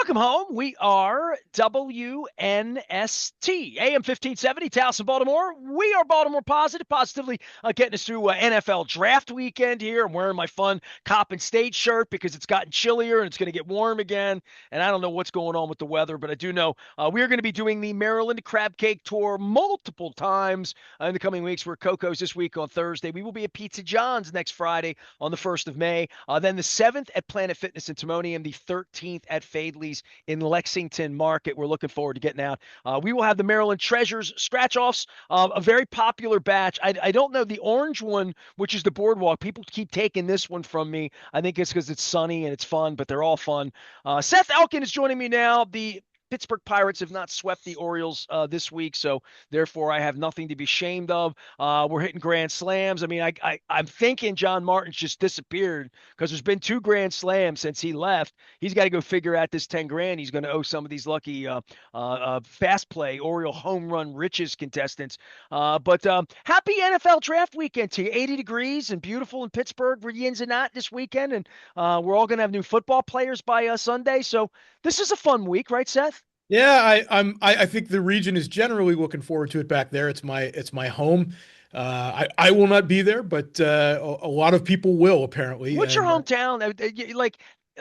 Welcome home. We are WNST, AM 1570, Towson, Baltimore. We are Baltimore positive, positively getting us through NFL draft weekend here. I'm wearing my fun Coppin State shirt because it's gotten chillier and it's going to get warm again. And I don't know what's going on with the weather, but I do know we're going to be doing the Maryland Crab Cake Tour multiple times in the coming weeks. We're Coco's this week on Thursday. We will be at Pizza John's next Friday on the 1st of May. Then the 7th at Planet Fitness in Timonium, the 13th at Fadley's in Lexington Market. We're looking forward to getting out. We will have the Maryland Treasures scratch-offs, a very popular batch. I don't know the orange one, which is the boardwalk. People keep taking this one from me. I think it's because it's sunny and it's fun, but they're all fun. Seth Elkin is joining me now. The Pittsburgh Pirates have not swept the Orioles this week, so therefore I have nothing to be ashamed of. We're hitting grand slams. I mean, I'm thinking John Martin's just disappeared because there's been 2 grand slams since he left. He's got to go figure out this 10 grand he's going to owe some of these lucky fast play Oriole home run riches contestants. But happy NFL draft weekend to you. 80 degrees and beautiful in Pittsburgh. We're yins and not this weekend, and we're all going to have new football players by Sunday. So this is a fun week, right, Seth? Yeah, I think the region is generally looking forward to it back there. It's my home. I will not be there, but a lot of people will apparently. What's your And hometown?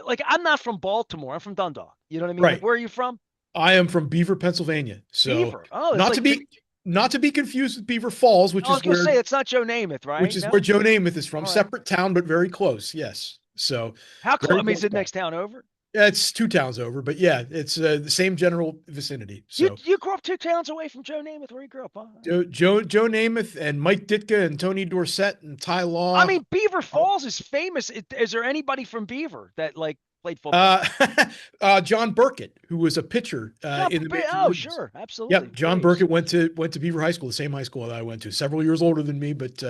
Like I'm not from Baltimore. I'm from Dundalk. You know what I mean? Like, right, where are you from? I am from Beaver, Pennsylvania. So Beaver. Oh, it's not like to be not to be confused with Beaver Falls, I was gonna say it's not Joe Namath, right? where No. Joe Namath is from. All right. Separate town, but very close. Yes. So How close? very I mean, is close it by. next town over? Yeah, it's 2 towns over, but yeah, it's the same general vicinity. You So you grew up 2 towns away from Joe Namath, where you grew up, huh? Joe Namath and Mike Ditka and Tony Dorsett and Ty I Law. mean, Beaver Falls is famous. Is there anybody from Beaver that like played football? Uh, John Burkett, who was a pitcher in the major Oh, leagues. sure, absolutely. Yep, John Braves. Burkett went to Beaver High School, the same high school that I went to. Several years older than me, but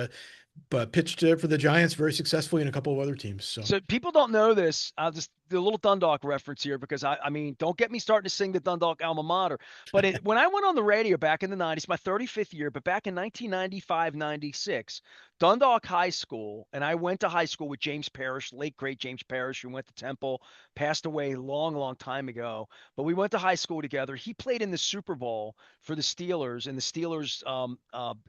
pitched for the Giants very successfully and a couple of other teams. So So people don't know this. I'll just do a little Dundalk reference here because I mean, don't get me starting to sing the Dundalk alma mater. But when I went on the radio back in the 90s, my 35th year, but back in 1995, 96, Dundalk High School, and I went to high school with James Parrish, late great James Parrish, who went to Temple, passed away long, long time ago. But we went to high school together. He played in the Super Bowl for the Steelers and the Steelers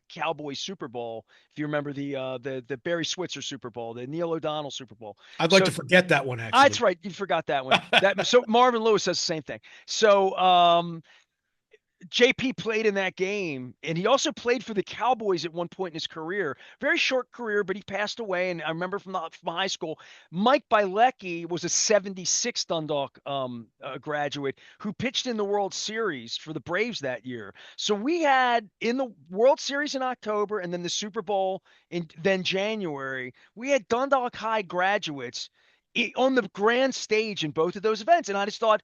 Cowboys Super Bowl. If you remember the Barry Switzer Super Bowl, the Neil O'Donnell Super Bowl. I'd like So to forget that one that's actually. right. You forgot that one. So Marvin Lewis says the same thing. So JP played in that game, and he also played for the Cowboys at one point in his career. Very short career, but he passed away. And I remember from high school, Mike Bilecki was a '76 Dundalk graduate who pitched in the World Series for the Braves that year. So we had in the World Series in October, and then the Super Bowl in then January. We had Dundalk High graduates on the grand stage in both of those events, and I just thought,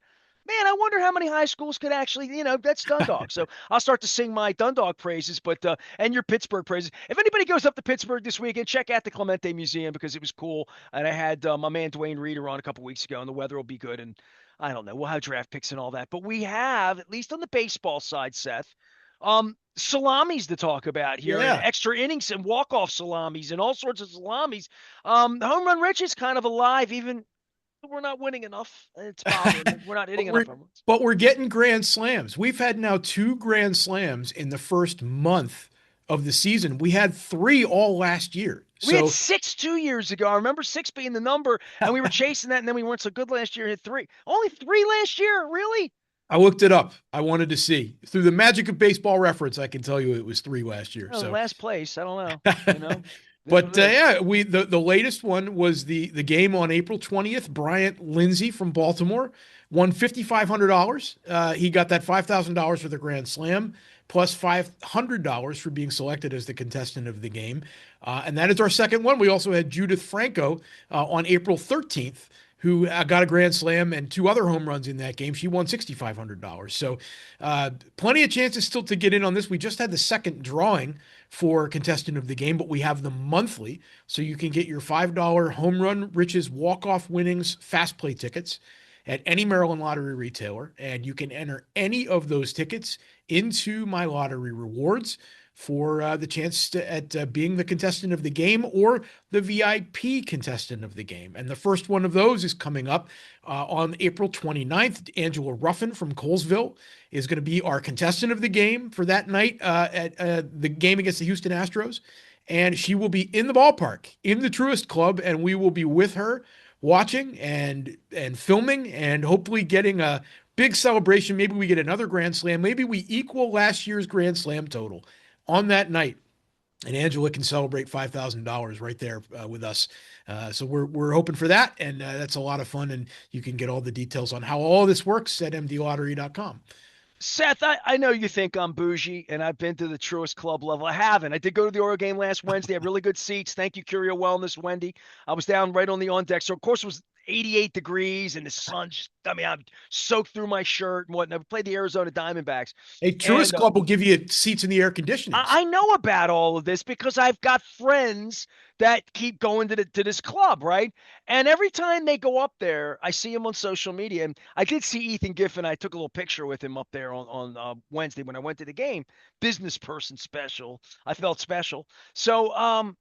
man, I wonder how many high schools could actually, that's Dundalk. So I'll start to sing my Dundalk praises, but and your Pittsburgh praises. If anybody goes up to Pittsburgh this weekend, check out the Clemente Museum because it was cool. And I had my man Dwayne Reeder on a couple weeks ago, and the weather will be good. And I don't know, we'll have draft picks and all that. But we have, at least on the baseball side, Seth, salamis to talk about here, and Yeah. extra innings and walk-off salamis and all sorts of salamis. Home run Rich is kind of alive, even we're not winning enough. It's bothering me. We're not hitting But enough we're home runs. but we're getting grand slams. We've had now 2 grand slams in the first month of the season. We had 3 all last year. We had So 6 2 years ago. I remember 6 being the number, and we were chasing that, and then we weren't so good last year. Hit 3. Only 3 last year, really? I looked it up. I wanted to see. Through the magic of baseball reference, I can tell you it was 3 last year. Oh, So last place. I don't know. You know, it is what but it is. yeah, the latest one was the game on April 20th. Bryant Lindsay from Baltimore won $5,500. He got that $5,000 for the Grand Slam plus $500 for being selected as the contestant of the game. And that is our second one. We also had Judith Franco on April 13th, who got a grand slam and 2 other home runs in that game. She won $6,500. So plenty of chances still to get in on this. We just had the second drawing for contestant of the game, but we have them monthly. So you can get your $5 home run riches walk-off winnings fast play tickets at any Maryland lottery retailer. And you can enter any of those tickets into my lottery rewards for the chance at being the contestant of the game or the VIP contestant of the game. And the first one of those is coming up on April 29th. Angela Ruffin from Colesville is going to be our contestant of the game for that night at the game against the Houston Astros. And she will be in the ballpark in the Truist Club, and we will be with her watching and filming and hopefully getting a big celebration. Maybe we get another Grand Slam. Maybe we equal last year's Grand Slam total on that night. And Angela can celebrate $5,000 right there with us. So we're hoping for that, and that's a lot of fun. And you can get all the details on how all this works at mdlottery.com. Seth, I know you think I'm bougie, and I've been to the Truist Club level. I haven't. I did go to the Oriole game last Wednesday. I had really good seats. Thank you, Curio Wellness, Wendy. I was down right on the on deck. So, of course, it was 88 degrees, and the sun just, I mean, I'm soaked through my shirt and whatnot. We played the Arizona Diamondbacks. A And Truist Club will give you seats in the air conditionings. I know about all of this because I've got friends that keep going to this club, right? And every time they go up there, I see him on social media. And I did see Ethan Giffen. I took a little picture with him up there on Wednesday when I went to the game. Business person special. I felt special. So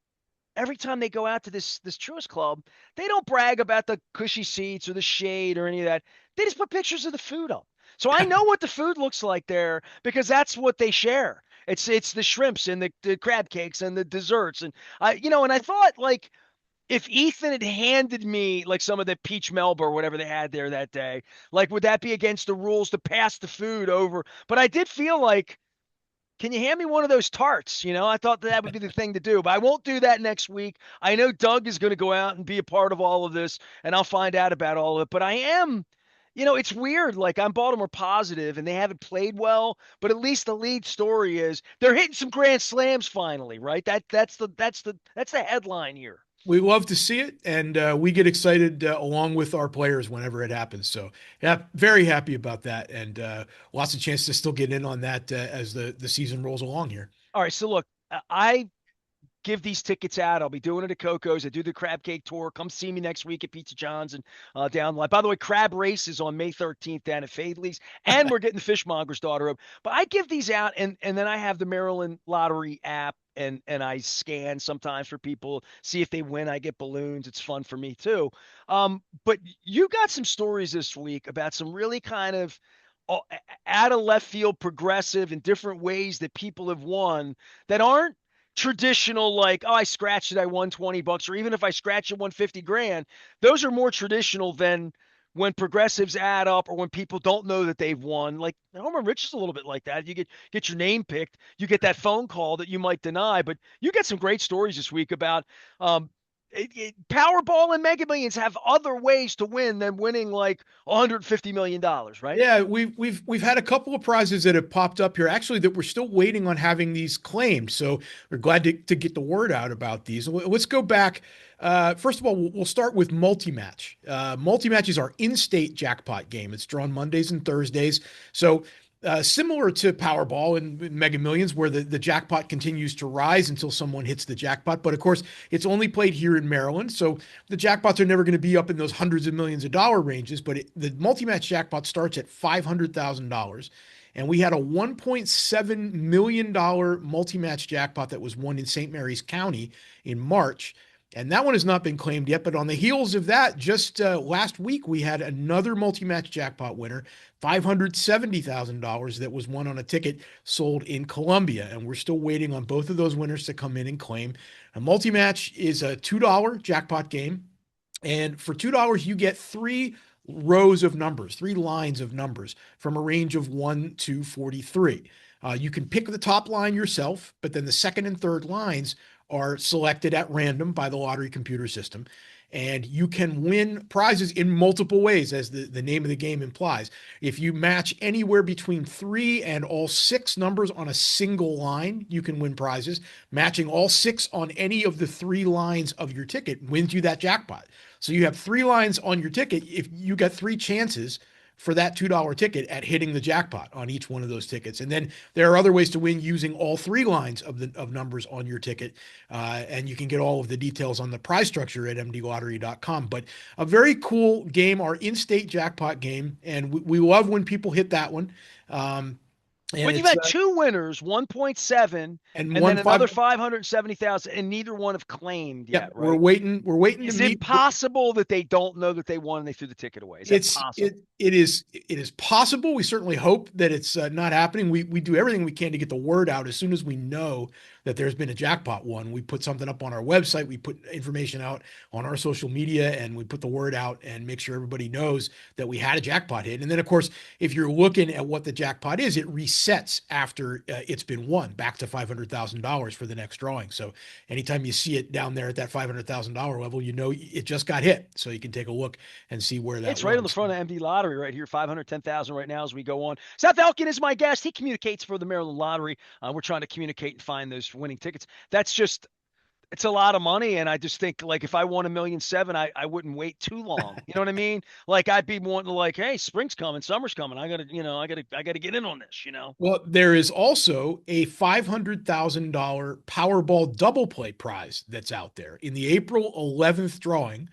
every time they go out to this Truist Club, they don't brag about the cushy seats or the shade or any of that. They just put pictures of the food up. So I know what the food looks like there because that's what they share. It's the shrimps and the crab cakes and the desserts and and I thought like if Ethan had handed me like some of the peach melba or whatever they had there that day, like would that be against the rules to pass the food over? But I did feel like can you hand me one of those tarts? I thought that would be the thing to do, but I won't do that next week. I know Doug is going to go out and be a part of all of this, and I'll find out about all of it. But I am, it's weird. Like I'm Baltimore positive, and they haven't played well, but at least the lead story is they're hitting some grand slams finally, right? That's the headline here. We love to see it, and we get excited along with our players whenever it happens. So, yeah, very happy about that, and lots of chance to still get in on that as the season rolls along here. All right, so look, I give these tickets out. I'll be doing it at Coco's. I do the crab cake tour. Come see me next week at Pizza John's and down the line. By the way, crab race is on May 13th down at Fadley's, and we're getting the fishmonger's daughter up. But I give these out, and then I have the Maryland Lottery app, and I scan sometimes for people, see if they win. I get balloons. It's fun for me too. But you got some stories this week about some really kind of uh, out of left field progressive and different ways that people have won that aren't traditional like I scratched it, I won $20, or even if I scratch it, won 50 grand. Those are more traditional than when progressives add up or when people don't know that they've won. Like Home and Rich is a little bit like that. You get your name picked, you get that phone call that you might deny, but you get some great stories this week about Powerball and Mega Millions have other ways to win than winning like $150 million, right? Yeah, we've had a couple of prizes that have popped up here, actually, that we're still waiting on having these claimed. So we're glad to get the word out about these. Let's go back. First of all, we'll start with multi-match. Multi-match is our in-state jackpot game. It's drawn Mondays and Thursdays. So similar to Powerball and Mega Millions, where the jackpot continues to rise until someone hits the jackpot. But of course, it's only played here in Maryland. So the jackpots are never going to be up in those hundreds of millions of dollar ranges. But the multi-match jackpot starts at $500,000. And we had a $1.7 million multi-match jackpot that was won in St. Mary's County in March. And that one has not been claimed yet. But on the heels of that, just last week, we had another multi-match jackpot winner, $570,000 that was won on a ticket sold in Columbia. And we're still waiting on both of those winners to come in and claim. A multi-match is a $2 jackpot game. And for $2, you get three rows of numbers, three lines of numbers from a range of 1 to 43. You can pick the top line yourself, but then the second and third lines are selected at random by the lottery computer system. And you can win prizes in multiple ways, as the name of the game implies. If you match anywhere between 3 and all 6 numbers on a single line, you can win prizes. Matching all 6 on any of the 3 lines of your ticket wins you that jackpot. So you have 3 lines on your ticket. If you got 3 chances for that $2 ticket at hitting the jackpot on each one of those tickets. And then there are other ways to win using all 3 lines of numbers on your ticket. And you can get all of the details on the prize structure at mdlottery.com. But a very cool game, our in-state jackpot game. And we love when people hit that one. And When you've it's had two winners, 1.7, and and then one five. another 570,000, and neither one have claimed Yep, yet, we're right? waiting. We're waiting to Is meet. it possible that they don't know that they won and they threw the ticket away? Is that It's it possible? it is possible. We certainly hope that it's not happening. We do everything we can to get the word out as soon as we know that there's been a jackpot won. We put something up on our website. We put information out on our social media, and we put the word out and make sure everybody knows that we had a jackpot hit. And then, of course, if you're looking at what the jackpot is, it resets after it's been won back to $500,000 for the next drawing. So anytime you see it down there at that $500,000 level, you know it just got hit. So you can take a look and see where that It's right on the was. front of MD Lottery right here, 510,000 right now as we go on. Seth Elkin is my guest. He communicates for the Maryland Lottery. We're trying to communicate and find those winning tickets. That's just it's a lot of money, and I just think like if I won 1,700,000, I wouldn't wait too long. You know what I mean? Like I'd be wanting to like, hey, spring's coming, summer's coming. I gotta get in on this. Well, there is also a $500,000 Powerball double play prize that's out there in the April 11th drawing.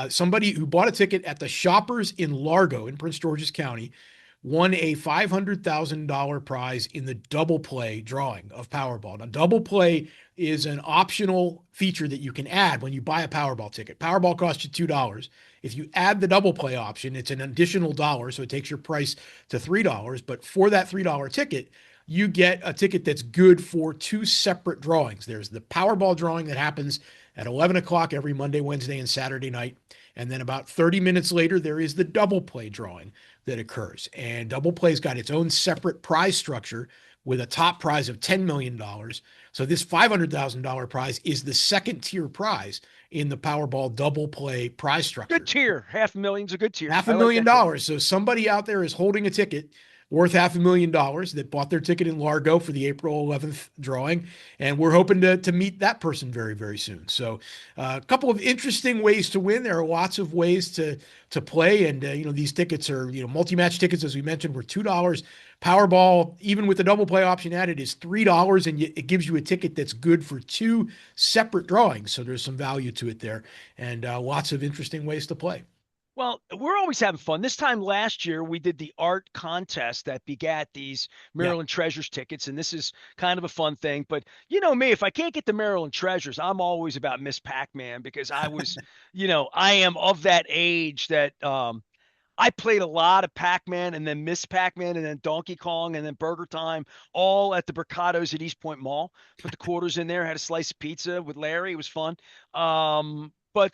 Somebody who bought a ticket at the Shoppers in Largo in Prince George's County won a $500,000 prize in the double play drawing of Powerball. Now, double play is an optional feature that you can add when you buy a Powerball ticket. Powerball costs you $2. If you add the double play option, it's an additional dollar, so it takes your price to $3. But for that $3 ticket, you get a ticket that's good for two separate drawings. There's the Powerball drawing that happens at 11 o'clock every Monday, Wednesday, and Saturday night. And then about 30 minutes later, there is the double play drawing that occurs. And double play's got its own separate prize structure with a top prize of $10 million. So this $500,000 prize is the second tier prize in the Powerball double play prize Good structure. tier, 500,000's a good tier. Half a I like million that tier. dollars. So somebody out there is holding a ticket worth $500,000 that bought their ticket in Largo for the April 11th drawing. And we're hoping to meet that person very, very soon. So a couple of interesting ways to win. There are lots of ways to play. And, these tickets are, multi-match tickets, as we mentioned, were $2. Powerball, even with the double play option added, is $3, and it gives you a ticket that's good for two separate drawings. So there's some value to it there, and lots of interesting ways to play. Well, we're always having fun. This time last year, we did the art contest that begat these Yeah. Maryland Treasures tickets, and this is kind of a fun thing. But you know me, if I can't get the Maryland Treasures, I'm always about Miss Pac-Man because I am of that age that I played a lot of Pac-Man and then Miss Pac-Man and then Donkey Kong and then Burger Time, all at the Bricados at East Point Mall. Put the quarters in there, had a slice of pizza with Larry. It was fun. But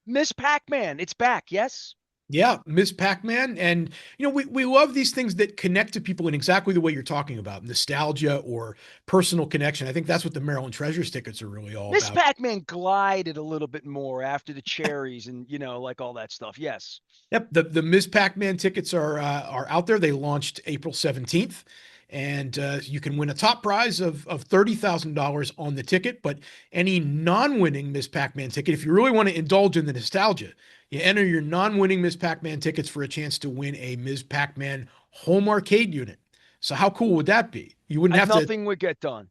Miss Pac-Man, it's back. Yes. Yeah, Miss Pac-Man. And, we love these things that connect to people in exactly the way you're talking about nostalgia or personal connection. I think that's what the Maryland Treasures tickets are really all Miss about. Pac-Man glided a little bit more after the cherries and like all that stuff. Yes. Yep, the Ms. Pac-Man tickets are out there. They launched April 17th, and you can win a top prize of $30,000 on the ticket. But any non-winning Ms. Pac-Man ticket, if you really want to indulge in the nostalgia, you enter your non-winning Ms. Pac-Man tickets for a chance to win a Ms. Pac-Man home arcade unit. So how cool would that be? You wouldn't have to. Nothing would get done.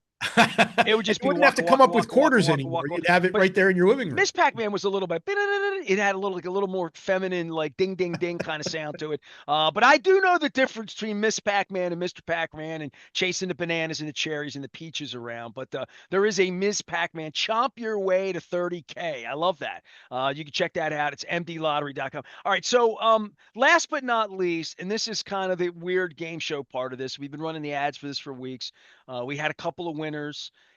It would You just be wouldn't have to waka come waka up with waka waka quarters waka anymore. waka. You'd have it But right there in your living room. Miss Pac-Man was a little bit. It had a little more feminine, like ding ding ding kind of sound to it. But I do know the difference between Miss Pac-Man and Mr. Pac-Man and chasing the bananas and the cherries and the peaches around. But there is a Miss Pac-Man. Chomp your way to 30K. I love that. You can check that out. It's mdlottery.com. All right. So last but not least, and this is kind of the weird game show part of this. We've been running the ads for this for weeks. We had a couple of winners.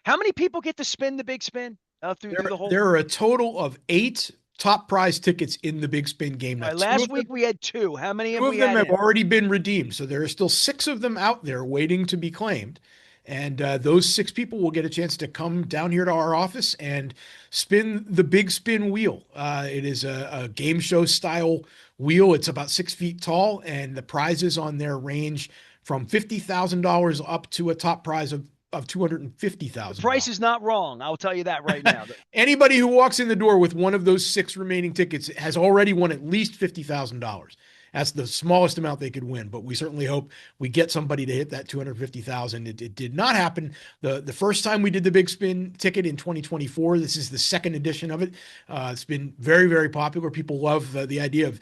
How many people get to spin the big spin through the whole? There are a total of 8 top prize tickets in the Big Spin game. All Now, right, last week we had two. How many have two of we them had have in? already been redeemed, so there are still 6 of them out there waiting to be claimed. And those 6 people will get a chance to come down here to our office and spin the Big Spin wheel. It is a game show style wheel. It's about 6 feet tall, and the prizes on there range from $50,000 up to a top prize of The $250,000. price is not wrong. I'll tell you that right now. Anybody who walks in the door with one of those 6 remaining tickets has already won at least $50,000. That's the smallest amount they could win, but we certainly hope we get somebody to hit that 250,000. It did not happen the first time we did the Big Spin ticket in 2024. This is the second edition of it. It's been very, very popular. People love the idea of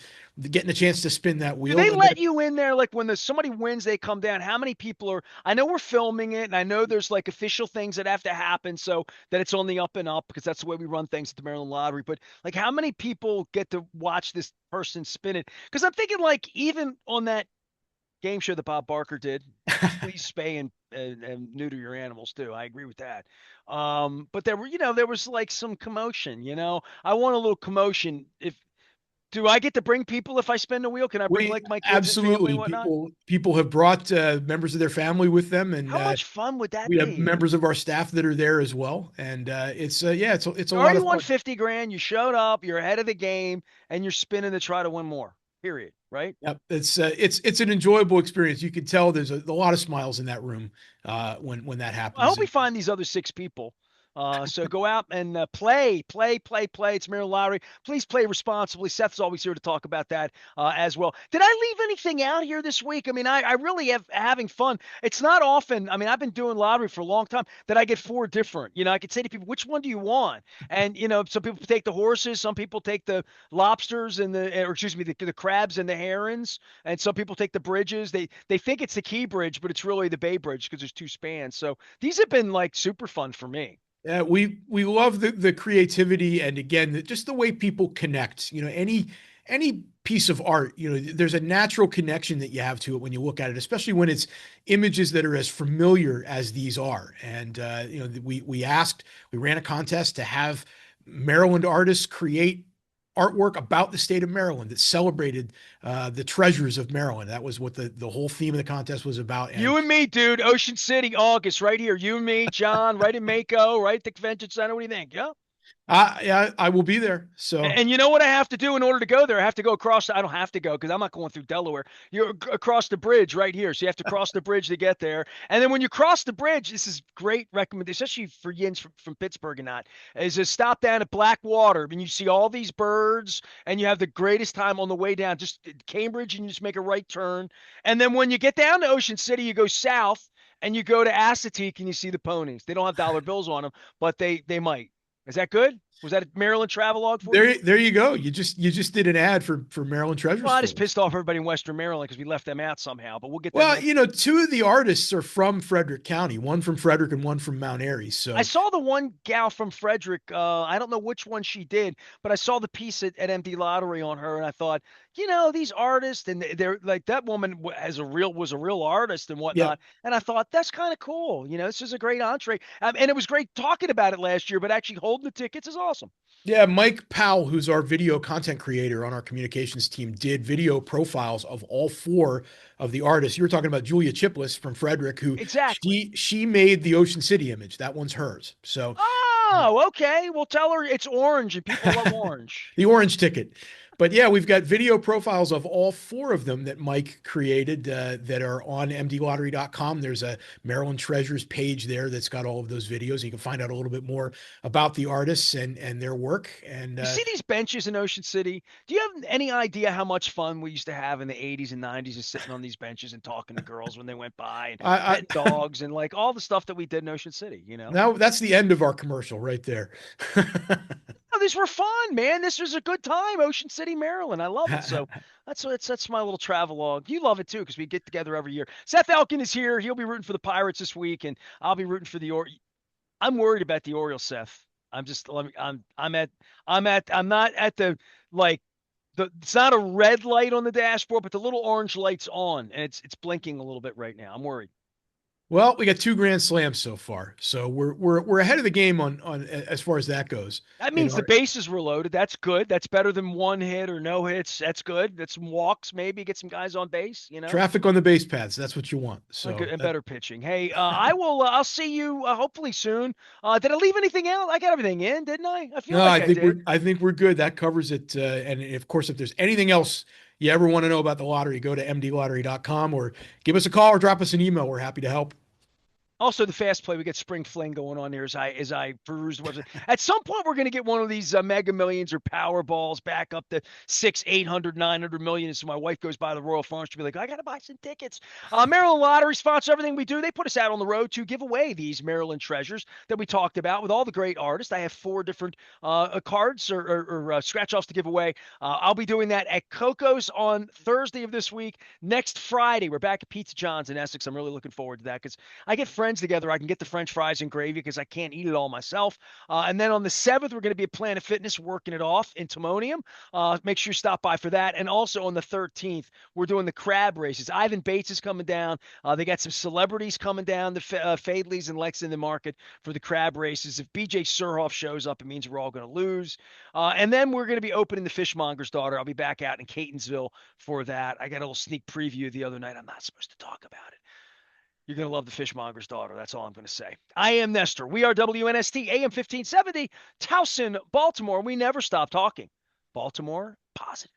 getting a chance to spin that Do wheel. they And then let you in there? Like when somebody wins, they come down. How many people are? I know we're filming it, and I know there's like official things that have to happen so that it's on the up and up because that's the way we run things at the Maryland Lottery. But like, how many people get to watch this person spin it? Because I'm thinking like even on that game show that Bob Barker did, please spay and neuter your animals too. I agree with that. But there were, there was like some commotion. I want a little commotion. If Do I get to bring people if I spin the wheel? Can I bring we like my kids and family absolutely and whatnot? people have brought members of their family with them, and How much fun would that we have be? members of our staff that are there as well. And it's yeah, it's a You lot already of won fun. 50 grand. You showed up. You're ahead of the game, and you're spinning to try to win more. Period. Right? Yep, it's an enjoyable experience. You can tell there's a lot of smiles in that room when that I happens. hope we And find these other six people. So go out and play. It's Maryland Lottery. Please play responsibly. Seth's always here to talk about that as well. Did I leave anything out here this week? I mean, I really have having fun. It's not often. I mean, I've been doing lottery for a long time that I get four different. I could say to people, which one do you want? And some people take the horses, some people take the lobsters or excuse me, the crabs and the herons, and some people take the bridges. They think it's the Key Bridge, but it's really the Bay Bridge because there's two spans. So these have been like super fun for me. yeah, we love the creativity, and again, just the way people connect. Any piece of art, there's a natural connection that you have to it when you look at it, especially when it's images that are as familiar as these are. And we ran a contest to have Maryland artists create artwork about the state of Maryland that celebrated the treasures of Maryland. That was what the whole theme of the contest was about. And You and me, dude. Ocean City, August, right here. You and me, John, right in Mako, right at the convention center. What do you think? Yeah. I will be there. So And you know what I have to do in order to go there? I have to go across. I don't have to go because I'm not going through Delaware. You're across the bridge right here. So you have to cross the bridge to get there. And then when you cross the bridge, this is great recommendation, especially for yins from Pittsburgh and not, is a stop down at Blackwater. And you see all these birds and you have the greatest time on the way down. Just Cambridge and you just make a right turn. And then when you get down to Ocean City, you go south and you go to Assateague and you see the ponies. They don't have dollar bills on them, but they might. Is that good? Was that a Maryland travelogue for you? there you go. You just did an ad for Maryland Treasures Well, I for just us. pissed off everybody in Western Maryland because we left them out somehow, but we'll get them Well, next. two of the artists are from Frederick County, one from Frederick and one from Mount Airy. I So saw the one gal from Frederick. I don't know which one she did, but I saw the piece at MD Lottery on her, and I thought, these artists, and they're like that woman was a real artist and yeah, whatnot. And I thought that's kind of cool. This is a great entree, and it was great talking about it last year, but actually holding the tickets is awesome. yeah. Mike Powell, who's our video content creator on our communications team, did video profiles of all four of the artists. You were talking about Julia Chiplis from Frederick, who Exactly. she made the Ocean City image. That one's hers. So Oh, okay. Well, tell her it's orange, and people love orange. the orange ticket. But yeah, we've got video profiles of all four of them that Mike created that are on mdlottery.com. There's a Maryland Treasures page there that's got all of those videos. You can find out a little bit more about the artists and their work. And You see these benches in Ocean City? Do you have any idea how much fun we used to have in the 80s and 90s just sitting on these benches and talking to girls when they went by and petting I dogs and like all the stuff that we did in Ocean City? now that's the end of our commercial right there. Oh, these were fun, man. This was a good time, Ocean City, Maryland. I love it. So that's my little travelogue. You love it too because we get together every year. Seth Elkin is here. He'll be rooting for the Pirates this week, and I'll be rooting for the I'm worried about the Orioles, Seth. I'm just let me I'm not at the like it's not a red light on the dashboard, but the little orange light's on and it's blinking a little bit right now. I'm worried. Well, we got two grand slams so far, so we're ahead of the game on as far as that goes. That In means the our bases were loaded. That's good. That's better than one hit or no hits. That's good. That's some walks, maybe get some guys on base. traffic on the base paths, that's what you want. Good So and better pitching. Hey, I will. I'll see you hopefully soon. Did I leave anything out? I got everything in, didn't I? I feel no, like I did. I think we're good. That covers it. And of course, if there's anything else you ever want to know about the lottery, go to mdlottery.com or give us a call or drop us an email. We're happy to help. Also, the fast play, we get spring fling going on here as I peruse the website. At some point, we're going to get one of these Mega Millions or Powerballs back up to 800, 900 million. And so my wife goes by the Royal Farms to be like, I got to buy some tickets. Maryland Lottery sponsors everything we do. They put us out on the road to give away these Maryland treasures that we talked about with all the great artists. I have 4 different cards or scratch offs to give away. I'll be doing that at Coco's on Thursday of this week. Next Friday, we're back at Pizza John's in Essex. I'm really looking forward to that because I get friends together. I can get the French fries and gravy because I can't eat it all myself. And then on the 7th, we're going to be at Planet Fitness working it off in Timonium. Make sure you stop by for that. And also on the 13th, we're doing the crab races. Ivan Bates is coming down. They got some celebrities coming down, the Fadleys and Lexington Market for the crab races. If BJ Surhoff shows up, it means we're all going to lose. And then we're going to be opening the Fishmonger's Daughter. I'll be back out in Catonsville for that. I got a little sneak preview the other night. I'm not supposed to talk about it. You're going to love the Fishmonger's Daughter. That's all I'm going to say. I am Nestor. We are WNST AM 1570, Towson, Baltimore. We never stop talking. Baltimore positive.